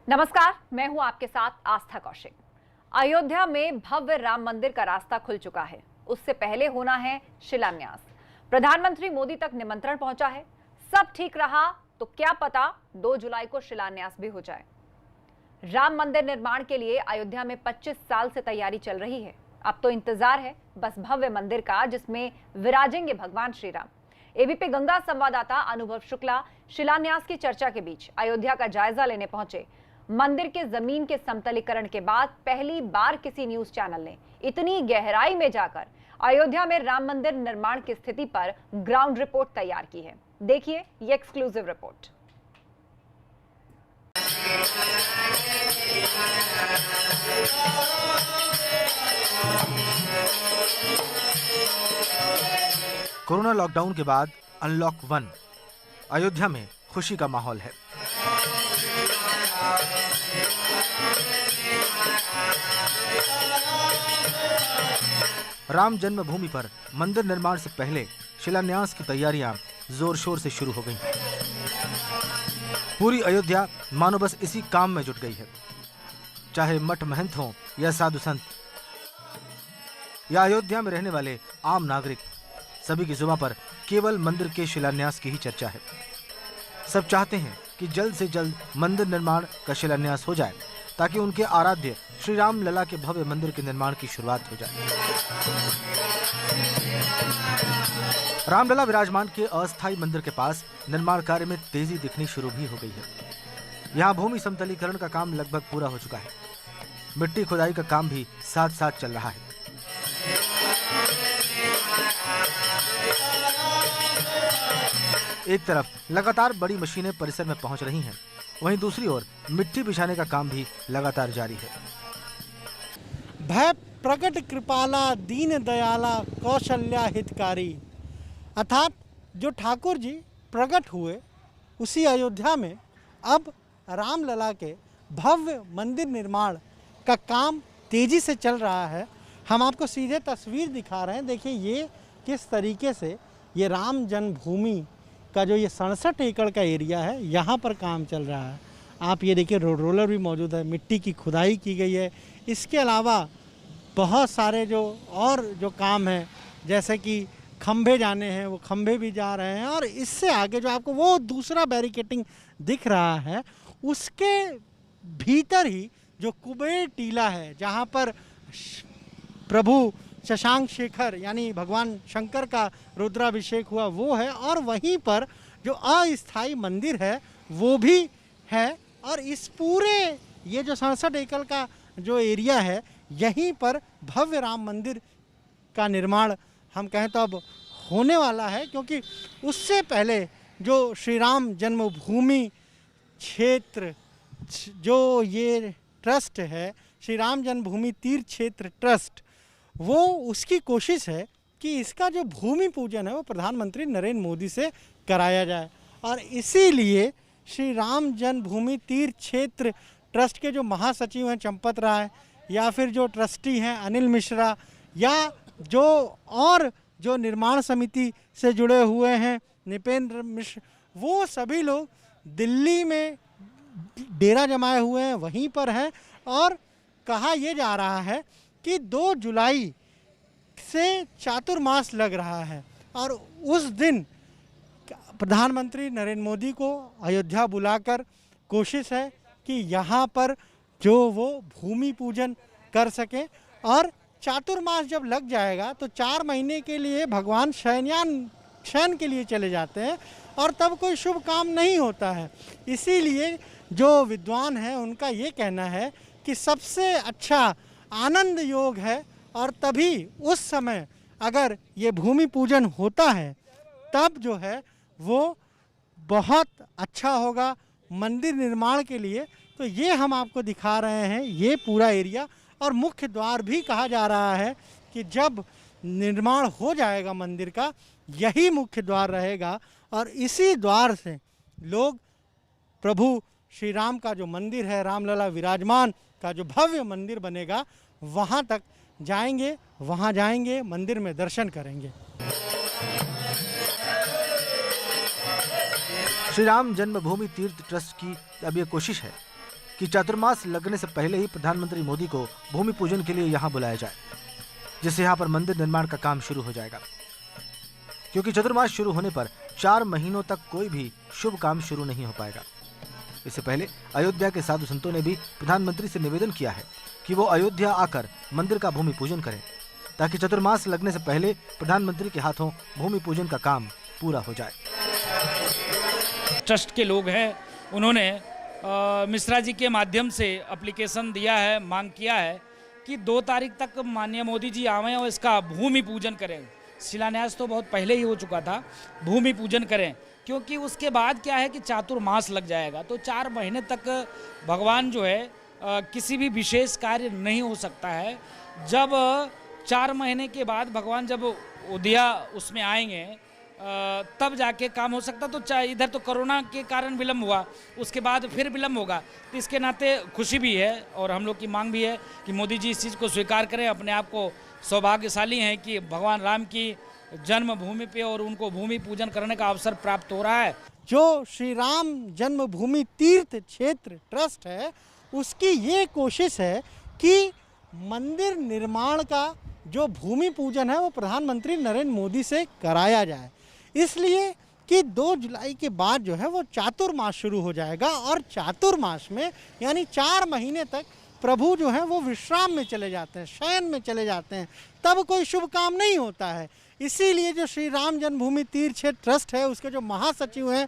नमस्कार, मैं हूं आपके साथ आस्था कौशिक। अयोध्या में भव्य राम मंदिर का रास्ता खुल चुका है। उससे पहले होना है शिलान्यास। प्रधानमंत्री मोदी तक निमंत्रण पहुंचा है। सब ठीक रहा तो क्या पता 2 जुलाई को शिलान्यास भी हो जाए। राम मंदिर निर्माण के लिए अयोध्या में 25 साल से तैयारी चल रही है। अब तो इंतजार है बस भव्य मंदिर का, जिसमें विराजेंगे भगवान श्री राम। एबीपी गंगा संवाददाता अनुभव शुक्ला शिलान्यास की चर्चा के बीच अयोध्या का जायजा लेने पहुंचे। मंदिर के जमीन के समतलीकरण के बाद पहली बार किसी न्यूज चैनल ने इतनी गहराई में जाकर अयोध्या में राम मंदिर निर्माण की स्थिति पर ग्राउंड रिपोर्ट तैयार की है। देखिए ये एक्सक्लूसिव रिपोर्ट। कोरोना लॉकडाउन के बाद अनलॉक 1 अयोध्या में खुशी का माहौल है। राम जन्मभूमि पर मंदिर निर्माण से पहले शिलान्यास की तैयारियां जोर शोर से शुरू हो गई। पूरी अयोध्या मानो बस इसी काम में जुट गई है। चाहे मठ महंत हों या साधु संत या अयोध्या में रहने वाले आम नागरिक, सभी की जुबान पर केवल मंदिर के शिलान्यास की ही चर्चा है। सब चाहते हैं कि जल्द से जल्द मंदिर निर्माण का शिलान्यास हो जाए ताकि उनके आराध्य श्री राम लला के भव्य मंदिर के निर्माण की शुरुआत हो जाए। रामलला विराजमान के अस्थायी मंदिर के पास निर्माण कार्य में तेजी दिखनी शुरू भी हो गई है। यहाँ भूमि समतलीकरण का काम लगभग पूरा हो चुका है। मिट्टी खुदाई का काम भी साथ साथ चल रहा है। एक तरफ लगातार बड़ी मशीनें परिसर में पहुंच रही हैं, वहीं दूसरी ओर मिट्टी बिछाने का काम भी लगातार जारी है। भय प्रकट कृपाला दीन दयाला कौशल्या हितकारी, अर्थात जो ठाकुर जी प्रकट हुए उसी अयोध्या में अब रामलला के भव्य मंदिर निर्माण का काम तेजी से चल रहा है। हम आपको सीधे तस्वीर दिखा रहे हैं। देखिए ये किस तरीके से ये राम जन्मभूमि का जो ये 67 एकड़ का एरिया है, यहाँ पर काम चल रहा है। आप ये देखिए रोलर भी मौजूद है, मिट्टी की खुदाई की गई है। इसके अलावा बहुत सारे जो काम है, जैसे कि खंभे जाने हैं वो खंभे भी जा रहे हैं, और इससे आगे जो आपको वो दूसरा बैरिकेटिंग दिख रहा है उसके भीतर ही जो कुबेर टीला है, जहाँ पर प्रभु शशांक शेखर यानी भगवान शंकर का रुद्राभिषेक हुआ वो है, और वहीं पर जो अस्थायी मंदिर है वो भी है। और इस पूरे ये जो 67 एकड़ का जो एरिया है, यहीं पर भव्य राम मंदिर का निर्माण हम कहें तो अब होने वाला है, क्योंकि उससे पहले जो श्री राम जन्मभूमि क्षेत्र जो ये ट्रस्ट है, श्री राम जन्मभूमि तीर्थ क्षेत्र ट्रस्ट, वो उसकी कोशिश है कि इसका जो भूमि पूजन है वो प्रधानमंत्री नरेंद्र मोदी से कराया जाए। और इसीलिए श्री राम जन्मभूमि तीर्थ क्षेत्र ट्रस्ट के जो महासचिव हैं चंपत राय, या फिर जो ट्रस्टी हैं अनिल मिश्रा, या जो निर्माण समिति से जुड़े हुए हैं निपेंद्र मिश्र, वो सभी लोग दिल्ली में डेरा जमाए हुए हैं, वहीं पर हैं। और कहा यह जा रहा है कि 2 जुलाई से चातुर्मास लग रहा है, और उस दिन प्रधानमंत्री नरेंद्र मोदी को अयोध्या बुलाकर कोशिश है कि यहाँ पर जो वो भूमि पूजन कर सकें। और चातुर्मास जब लग जाएगा तो 4 महीने के लिए भगवान शयन के लिए चले जाते हैं, और तब कोई शुभ काम नहीं होता है। इसीलिए जो विद्वान हैं उनका ये कहना है कि सबसे अच्छा आनंद योग है, और तभी उस समय अगर ये भूमि पूजन होता है तब जो है वो बहुत अच्छा होगा मंदिर निर्माण के लिए। तो ये हम आपको दिखा रहे हैं ये पूरा एरिया, और मुख्य द्वार भी कहा जा रहा है कि जब निर्माण हो जाएगा मंदिर का, यही मुख्य द्वार रहेगा, और इसी द्वार से लोग प्रभु श्री राम का जो मंदिर है, रामलला विराजमान का जो भव्य मंदिर बनेगा, वहाँ तक जाएंगे, वहाँ जाएंगे, मंदिर में दर्शन करेंगे। श्री राम जन्मभूमि तीर्थ ट्रस्ट की अब ये कोशिश है कि चातुर्मास लगने से पहले ही प्रधानमंत्री मोदी को भूमि पूजन के लिए यहाँ बुलाया जाए, जिससे यहाँ पर मंदिर निर्माण का काम शुरू हो जाएगा। क्योंकि चतुर्मास शुरू होने पर 4 महीनों तक कोई भी शुभ काम शुरू नहीं हो पाएगा। इससे पहले अयोध्या के साधु संतों ने भी प्रधानमंत्री से निवेदन किया है कि वो अयोध्या आकर मंदिर का भूमि पूजन करें, ताकि चतुर्मास लगने से पहले प्रधानमंत्री के हाथों भूमि पूजन का काम पूरा हो जाए। ट्रस्ट के लोग हैं, उन्होंने मिश्रा जी के माध्यम से एप्लीकेशन दिया है, मांग किया है कि 2 तारीख तक माननीय मोदी जी आवें और इसका भूमि पूजन करें। शिलान्यास तो बहुत पहले ही हो चुका था, भूमि पूजन करें, क्योंकि उसके बाद क्या है कि चातुर्मास लग जाएगा, तो 4 महीने तक भगवान जो है किसी भी विशेष कार्य नहीं हो सकता है। जब 4 महीने के बाद भगवान जब उदया उसमें आएंगे तब जाके काम हो सकता। तो इधर तो कोरोना के कारण विलम्ब हुआ, उसके बाद फिर विलम्ब होगा, तो इसके नाते खुशी भी है और हम लोग की मांग भी है कि मोदी जी इस चीज़ को स्वीकार करें। अपने आप को सौभाग्यशाली हैं कि भगवान राम की जन्मभूमि पे और उनको भूमि पूजन करने का अवसर प्राप्त हो रहा है। जो श्री राम जन्मभूमि तीर्थ क्षेत्र ट्रस्ट है, उसकी ये कोशिश है कि मंदिर निर्माण का जो भूमि पूजन है वो प्रधानमंत्री नरेंद्र मोदी से कराया जाए, इसलिए कि 2 जुलाई के बाद जो है वो चातुर्मास शुरू हो जाएगा और चातुर्मास में यानी 4 महीने तक प्रभु जो है वो विश्राम में चले जाते हैं, शयन में चले जाते हैं, तब कोई शुभ काम नहीं होता है। इसीलिए जो श्री राम जन्मभूमि तीर्थ क्षेत्र ट्रस्ट है, उसके जो महासचिव हैं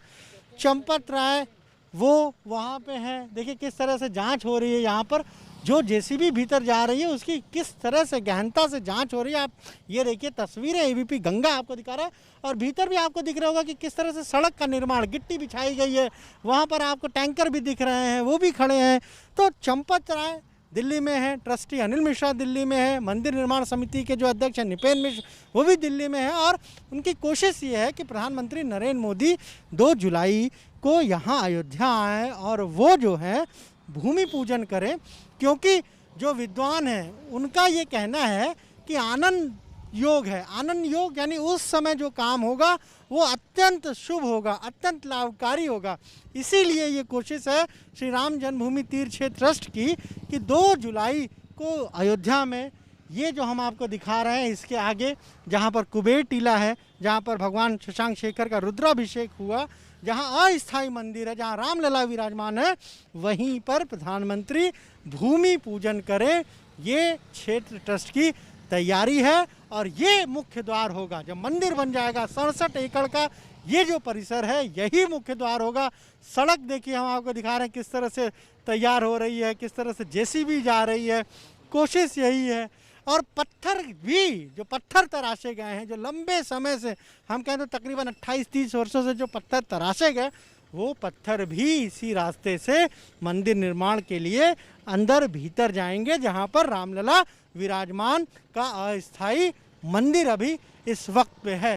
चंपत राय, वो वहाँ पे हैं। देखिए किस तरह से जांच हो रही है, यहाँ पर जो जेसीबी भीतर जा रही है उसकी किस तरह से गहनता से जांच हो रही है। आप ये देखिए तस्वीरें एबीपी गंगा आपको दिखा रहा है और भीतर भी आपको दिख रहा होगा कि किस तरह से सड़क का निर्माण, गिट्टी बिछाई गई है, वहाँ पर आपको टैंकर भी दिख रहे हैं, वो भी खड़े हैं। तो चंपत राय दिल्ली में है, ट्रस्टी अनिल मिश्रा दिल्ली में है, मंदिर निर्माण समिति के जो अध्यक्ष हैं निपेन मिश्र वो भी दिल्ली में है और उनकी कोशिश ये है कि प्रधानमंत्री नरेंद्र मोदी 2 जुलाई को यहाँ अयोध्या आए और वो जो है भूमि पूजन करें, क्योंकि जो विद्वान हैं उनका ये कहना है कि आनंद योग है। आनंद योग यानी उस समय जो काम होगा वो अत्यंत शुभ होगा, अत्यंत लाभकारी होगा। इसीलिए ये कोशिश है श्री राम जन्मभूमि तीर्थ क्षेत्र ट्रस्ट की कि 2 जुलाई को अयोध्या में ये जो हम आपको दिखा रहे हैं इसके आगे जहाँ पर कुबेर टीला है, जहाँ पर भगवान शशांक शेखर का रुद्राभिषेक हुआ, जहाँ अस्थायी मंदिर है, जहाँ रामलला विराजमान है, वहीं पर प्रधानमंत्री भूमि पूजन करें। ये क्षेत्र ट्रस्ट की तैयारी है और ये मुख्य द्वार होगा। जब मंदिर बन जाएगा 67 एकड़ का ये जो परिसर है यही मुख्य द्वार होगा। सड़क देखिए हम आपको दिखा रहे हैं किस तरह से तैयार हो रही है, किस तरह से जेसीबी जा रही है, कोशिश यही है। और पत्थर भी जो पत्थर तराशे गए हैं, जो लंबे समय से हम कहते हैं तकरीबन 28-30 वर्षों से जो पत्थर तराशे गए, वो पत्थर भी इसी रास्ते से मंदिर निर्माण के लिए अंदर भीतर जाएंगे, जहां पर रामलला विराजमान का अस्थायी मंदिर अभी इस वक्त पे है।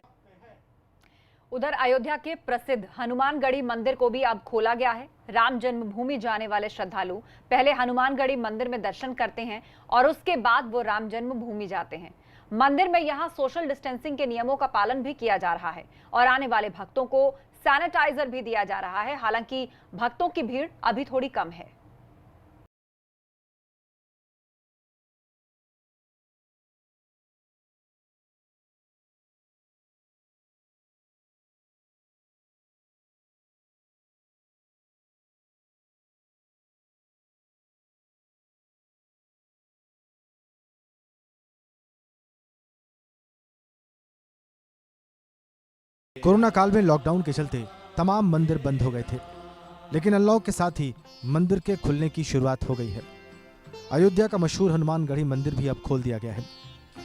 उधर अयोध्या के प्रसिद्ध हनुमानगढ़ी मंदिर को भी अब खोला गया है। राम जन्मभूमि जाने वाले श्रद्धालु पहले हनुमानगढ़ी मंदिर में दर्शन करते हैं और उसके बाद वो राम जन्मभूमि जाते हैं। मंदिर में यहाँ सोशल डिस्टेंसिंग के नियमों का पालन भी किया जा रहा है और आने वाले भक्तों को सैनिटाइजर भी दिया जा रहा है। हालांकि भक्तों की भीड़ अभी थोड़ी कम है। कोरोना काल में लॉकडाउन के चलते तमाम मंदिर बंद हो गए थे, लेकिन अनलॉक के साथ ही मंदिर के खुलने की शुरुआत हो गई है। अयोध्या का मशहूर हनुमानगढ़ी मंदिर भी अब खोल दिया गया है,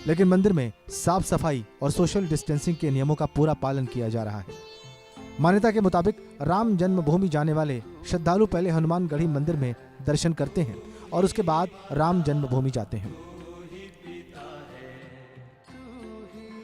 लेकिन मंदिर में साफ सफाई और सोशल डिस्टेंसिंग के नियमों का पूरा पालन किया जा रहा है। मान्यता के मुताबिक राम जन्मभूमि जाने वाले श्रद्धालु पहले हनुमानगढ़ी मंदिर में दर्शन करते हैं और उसके बाद राम जन्मभूमि जाते हैं।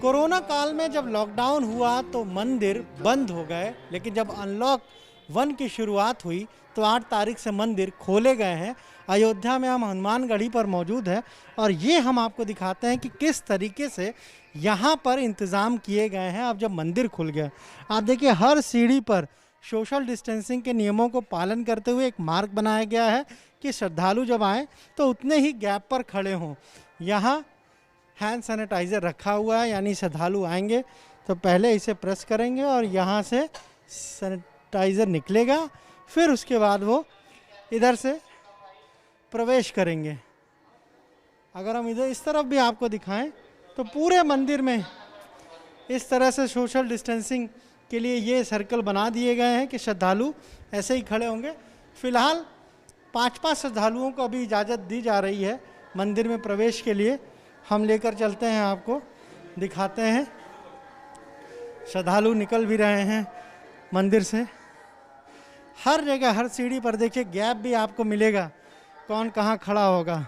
कोरोना काल में जब लॉकडाउन हुआ तो मंदिर बंद हो गए, लेकिन जब अनलॉक 1 की शुरुआत हुई तो 8 तारीख से मंदिर खोले गए हैं। अयोध्या में हम हनुमानगढ़ी पर मौजूद हैं और ये हम आपको दिखाते हैं कि किस तरीके से यहाँ पर इंतज़ाम किए गए हैं। अब जब मंदिर खुल गया, आप देखिए हर सीढ़ी पर सोशल डिस्टेंसिंग के नियमों को पालन करते हुए एक मार्ग बनाया गया है कि श्रद्धालु जब आएँ तो उतने ही गैप पर खड़े हों। यहाँ हैंड सैनिटाइज़र रखा हुआ है, यानी श्रद्धालु आएंगे तो पहले इसे प्रेस करेंगे और यहाँ से सैनिटाइज़र निकलेगा, फिर उसके बाद वो इधर से प्रवेश करेंगे। अगर हम इधर इस तरफ भी आपको दिखाएं तो पूरे मंदिर में इस तरह से सोशल डिस्टेंसिंग के लिए ये सर्कल बना दिए गए हैं कि श्रद्धालु ऐसे ही खड़े होंगे। फिलहाल 5-5 श्रद्धालुओं को अभी इजाज़त दी जा रही है मंदिर में प्रवेश के लिए। हम लेकर चलते हैं, आपको दिखाते हैं। श्रद्धालु निकल भी रहे हैं मंदिर से। हर जगह, हर सीढ़ी पर देखिए गैप भी आपको मिलेगा, कौन कहाँ खड़ा होगा।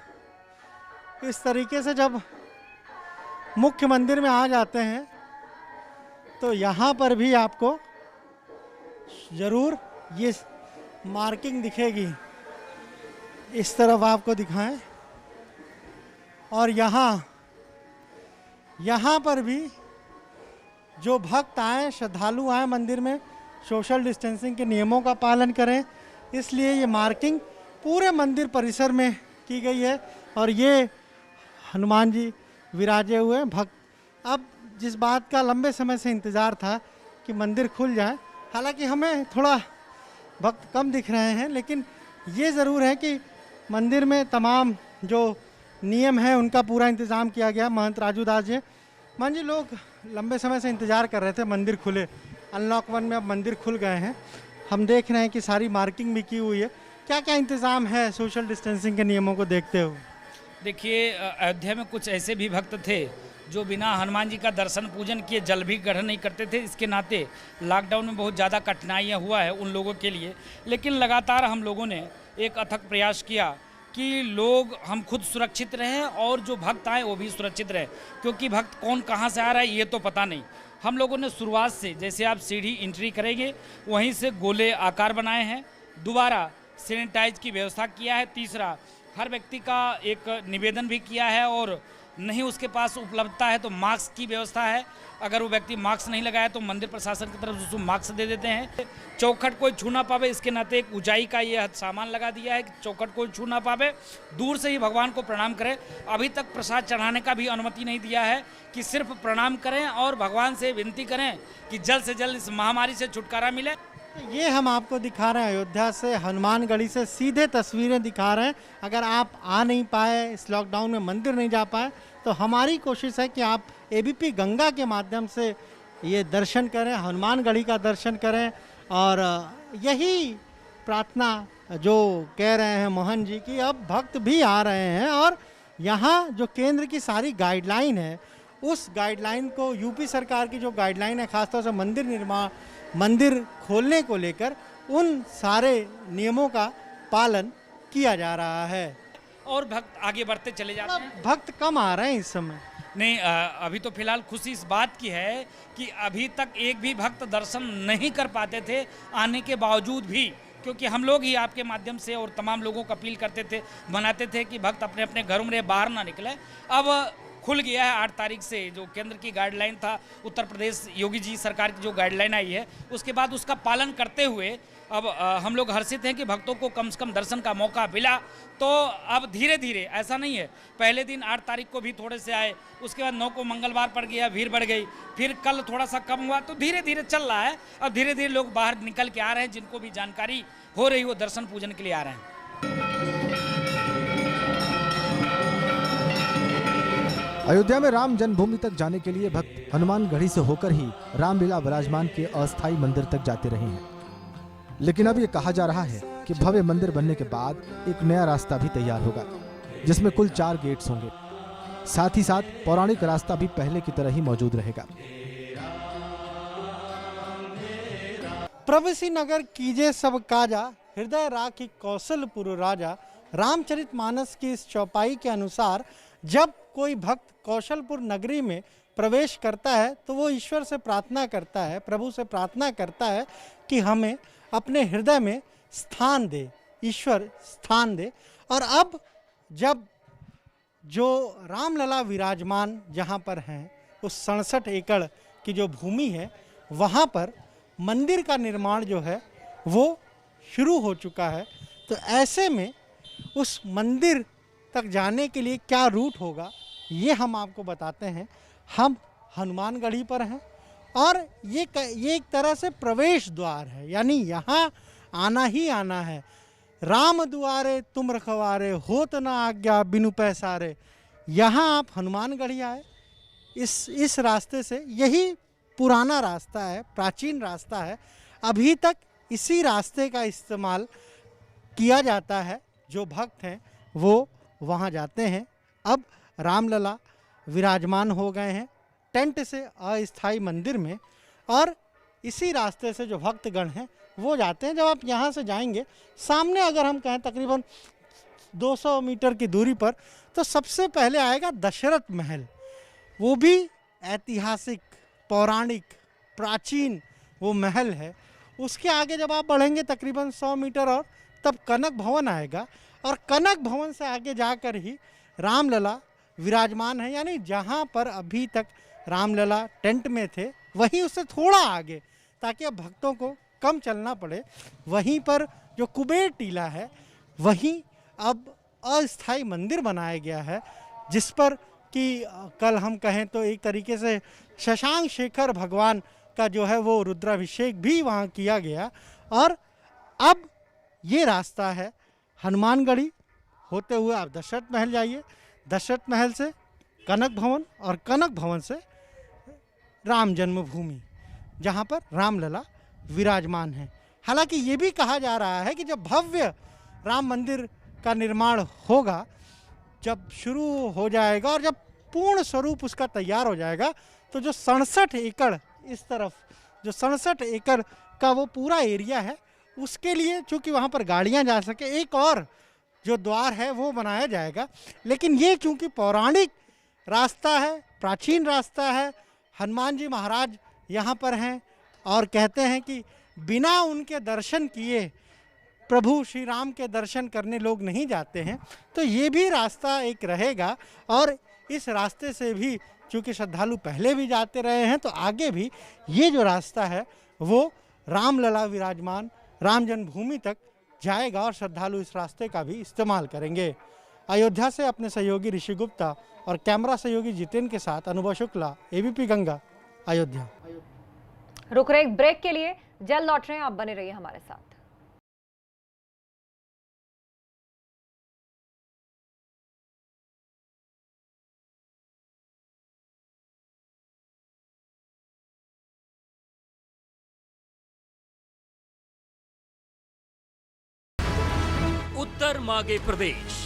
इस तरीके से जब मुख्य मंदिर में आ जाते हैं तो यहाँ पर भी आपको ज़रूर ये मार्किंग दिखेगी। इस तरफ आपको दिखाएं, और यहाँ पर भी जो भक्त आए, श्रद्धालु आए मंदिर में, सोशल डिस्टेंसिंग के नियमों का पालन करें, इसलिए ये मार्किंग पूरे मंदिर परिसर में की गई है। और ये हनुमान जी विराजे हुए हैं। भक्त अब जिस बात का लंबे समय से इंतज़ार था कि मंदिर खुल जाए, हालांकि हमें थोड़ा भक्त कम दिख रहे हैं, लेकिन ये ज़रूर है कि मंदिर में तमाम जो नियम हैं उनका पूरा इंतज़ाम किया गया। महंत राजू दास जी, मान जी, लोग लंबे समय से इंतज़ार कर रहे थे मंदिर खुले। अनलॉक 1 में अब मंदिर खुल गए हैं। हम देख रहे हैं कि सारी मार्किंग भी की हुई है। क्या क्या इंतज़ाम है सोशल डिस्टेंसिंग के नियमों को देखते हुए? देखिए, अयोध्या में कुछ ऐसे भी भक्त थे जो बिना हनुमान जी का दर्शन पूजन किए जल भी ग्रहण नहीं करते थे। इसके नाते लॉकडाउन में बहुत ज़्यादा कठिनाइयाँ हुआ है उन लोगों के लिए। लेकिन लगातार हम लोगों ने एक अथक प्रयास किया कि लोग, हम खुद सुरक्षित रहें और जो भक्त आए वो भी सुरक्षित रहे, क्योंकि भक्त कौन कहाँ से आ रहा है ये तो पता नहीं। हम लोगों ने शुरुआत से, जैसे आप सीढ़ी एंट्री करेंगे वहीं से गोले आकार बनाए हैं, दोबारा सैनिटाइज की व्यवस्था किया है, तीसरा हर व्यक्ति का एक निवेदन भी किया है, और नहीं उसके पास उपलब्धता है तो मास्क की व्यवस्था है। अगर वो व्यक्ति मास्क नहीं लगाया तो मंदिर प्रशासन की तरफ से उसको मास्क दे देते हैं। चौखट कोई छू ना पावे, इसके नाते एक ऊंचाई का ये सामान लगा दिया है कि चौखट कोई छू ना पावे, दूर से ही भगवान को प्रणाम करें। अभी तक प्रसाद चढ़ाने का भी अनुमति नहीं दिया है, कि सिर्फ प्रणाम करें और भगवान से विनती करें कि जल्द से जल्द इस महामारी से छुटकारा मिले। ये हम आपको दिखा रहे हैं अयोध्या से, हनुमानगढ़ी से सीधे तस्वीरें दिखा रहे हैं। अगर आप आ नहीं पाए, इस लॉकडाउन में मंदिर नहीं जा पाए, तो हमारी कोशिश है कि आप एबीपी गंगा के माध्यम से ये दर्शन करें, हनुमानगढ़ी का दर्शन करें। और यही प्रार्थना जो कह रहे हैं मोहन जी की, अब भक्त भी आ रहे हैं और यहाँ जो केंद्र की सारी गाइडलाइन है, उस गाइडलाइन को, यूपी सरकार की जो गाइडलाइन है खासतौर से मंदिर निर्माण, मंदिर खोलने को लेकर, उन सारे नियमों का पालन किया जा रहा है और भक्त आगे बढ़ते चले जाते हैं। भक्त कम आ रहे हैं इस समय? नहीं, अभी तो फिलहाल खुशी इस बात की है कि अभी तक एक भी भक्त दर्शन नहीं कर पाते थे आने के बावजूद भी, क्योंकि हम लोग ही आपके माध्यम से और तमाम लोगों को अपील करते थे, बनाते थे कि भक्त अपने अपने घरों में बाहर ना निकले। अब खुल गया है 8 तारीख से, जो केंद्र की गाइडलाइन था, उत्तर प्रदेश योगी जी सरकार की जो गाइडलाइन आई है, उसके बाद उसका पालन करते हुए अब हम लोग हर्षित हैं कि भक्तों को कम से कम दर्शन का मौका मिला। तो अब धीरे धीरे, ऐसा नहीं है पहले दिन 8 तारीख को भी थोड़े से आए, उसके बाद 9 को मंगलवार पड़ गया, भीड़ बढ़ गई, फिर कल थोड़ा सा कम हुआ, तो धीरे धीरे चल रहा है। अब धीरे धीरे लोग बाहर निकल के आ रहे हैं, जिनको भी जानकारी हो रही वो दर्शन पूजन के लिए आ रहे हैं। अयोध्या में राम जन्मभूमि तक जाने के लिए भक्त हनुमानगढ़ी से होकर ही रामलीला विराजमान के अस्थायी मंदिर तक जाते रहे हैं। लेकिन अब ये कहा जा रहा है कि भव्य मंदिर बनने के बाद एक नया रास्ता भी तैयार होगा, जिसमें कुल 4 गेट्स होंगे। साथ ही साथ पौराणिक रास्ता भी पहले की तरह ही मौजूद रहेगा। प्रभु नगर कीजे सब काजा, हृदय राखी कौशलपुर राजा। रामचरितमानस की इस चौपाई के अनुसार जब कोई भक्त कौशलपुर नगरी में प्रवेश करता है तो वो ईश्वर से प्रार्थना करता है, प्रभु से प्रार्थना करता है कि हमें अपने हृदय में स्थान दे, ईश्वर स्थान दे। और अब जब जो रामलला विराजमान जहाँ पर हैं, उस 67 एकड़ की जो भूमि है, वहाँ पर मंदिर का निर्माण जो है वो शुरू हो चुका है। तो ऐसे में उस मंदिर तक जाने के लिए क्या रूट होगा ये हम आपको बताते हैं। हम हनुमानगढ़ी पर हैं और ये एक तरह से प्रवेश द्वार है, यानी यहाँ आना ही आना है। राम दुआरे तुम रखवारे, होत न आज्ञा बिनु पैसारे। यहाँ आप हनुमानगढ़ी आए, इस रास्ते से, यही पुराना रास्ता है, प्राचीन रास्ता है। अभी तक इसी रास्ते का इस्तेमाल किया जाता है। जो भक्त हैं वो वहाँ जाते हैं। अब रामलला विराजमान हो गए हैं टेंट से अस्थाई मंदिर में, और इसी रास्ते से जो भक्तगण हैं वो जाते हैं। जब आप यहाँ से जाएंगे, सामने अगर हम कहें तकरीबन 200 मीटर की दूरी पर, तो सबसे पहले आएगा दशरथ महल। वो भी ऐतिहासिक, पौराणिक, प्राचीन वो महल है। उसके आगे जब आप बढ़ेंगे तकरीबन 100 मीटर और, तब कनक भवन आएगा, और कनक भवन से आगे जाकर ही रामलला विराजमान है। यानी जहाँ पर अभी तक रामलला टेंट में थे, वहीं उससे थोड़ा आगे, ताकि अब भक्तों को कम चलना पड़े, वहीं पर जो कुबेर टीला है, वहीं अब अस्थाई मंदिर बनाया गया है, जिस पर कि कल हम कहें तो एक तरीके से शशांक शेखर भगवान का जो है वो रुद्राभिषेक भी वहाँ किया गया। और अब ये रास्ता है हनुमानगढ़ी होते हुए आप दशरथ महल जाइए, दशरथ महल से कनक भवन, और कनक भवन से राम जन्मभूमि, जहाँ पर रामलला विराजमान है। हालांकि ये भी कहा जा रहा है कि जब भव्य राम मंदिर का निर्माण होगा, जब शुरू हो जाएगा और जब पूर्ण स्वरूप उसका तैयार हो जाएगा, तो जो 67 एकड़ इस तरफ, जो 67 एकड़ का वो पूरा एरिया है, उसके लिए चूँकि वहाँ पर गाड़ियाँ जा सके, एक और जो द्वार है वो बनाया जाएगा। लेकिन ये चूँकि पौराणिक रास्ता है, प्राचीन रास्ता है, हनुमान जी महाराज यहाँ पर हैं, और कहते हैं कि बिना उनके दर्शन किए प्रभु श्री राम के दर्शन करने लोग नहीं जाते हैं। तो ये भी रास्ता एक रहेगा, और इस रास्ते से भी चूँकि श्रद्धालु पहले भी जाते रहे हैं, तो आगे भी ये जो रास्ता है वो रामलला विराजमान राम जन्मभूमि तक जाएगा, और श्रद्धालु इस रास्ते का भी इस्तेमाल करेंगे। अयोध्या से अपने सहयोगी ऋषि गुप्ता और कैमरा सहयोगी जितेंद्र के साथ अनुभव शुक्ला, एबीपी गंगा, अयोध्या। रुक रहे एक ब्रेक के लिए, जल्द लौट रहे हैं, आप बने रहिए हमारे साथ। उत्तर मागे प्रदेश,